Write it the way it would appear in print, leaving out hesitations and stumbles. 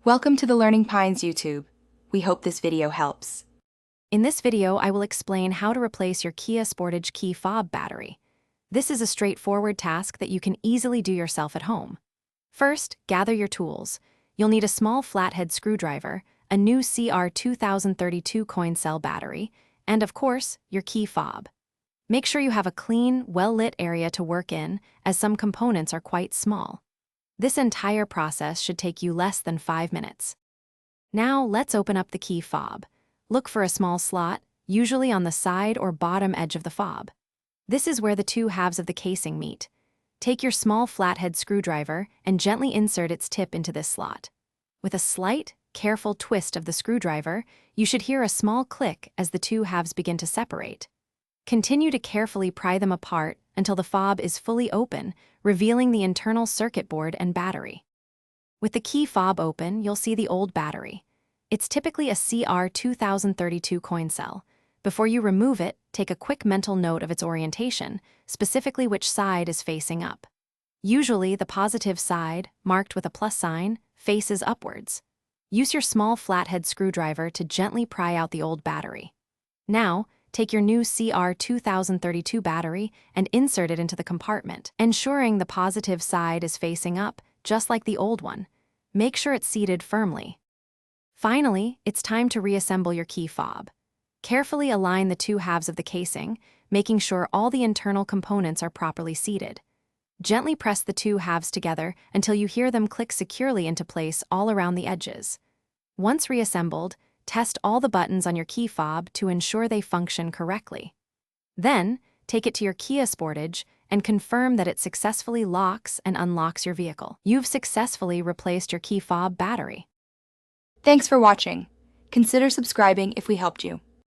Welcome to the Learning Pines YouTube. We hope this video helps. In this video, I will explain how to replace your Kia Sportage key fob battery. This is a straightforward task that you can easily do yourself at home. First, gather your tools. You'll need a small flathead screwdriver, a new CR2032 coin cell battery, and of course, your key fob. Make sure you have a clean, well-lit area to work in, as some components are quite small. This entire process should take you less than 5 minutes. Now, let's open up the key fob. Look for a small slot, usually on the side or bottom edge of the fob. This is where the two halves of the casing meet. Take your small flathead screwdriver and gently insert its tip into this slot. With a slight, careful twist of the screwdriver, you should hear a small click as the two halves begin to separate. Continue to carefully pry them apart until the fob is fully open, revealing the internal circuit board and battery. With the key fob open, you'll see the old battery. It's typically a CR2032 coin cell. Before you remove it, take a quick mental note of its orientation, specifically which side is facing up. Usually, the positive side, marked with a plus sign, faces upwards. Use your small flathead screwdriver to gently pry out the old battery. Now, take your new CR2032 battery and insert it into the compartment, ensuring the positive side is facing up, just like the old one. Make sure it's seated firmly. Finally, it's time to reassemble your key fob. Carefully align the two halves of the casing, making sure all the internal components are properly seated. Gently press the two halves together until you hear them click securely into place all around the edges. Once reassembled, test all the buttons on your key fob to ensure they function correctly. Then, take it to your Kia Sportage and confirm that it successfully locks and unlocks your vehicle. You've successfully replaced your key fob battery. Thanks for watching. Consider subscribing if we helped you.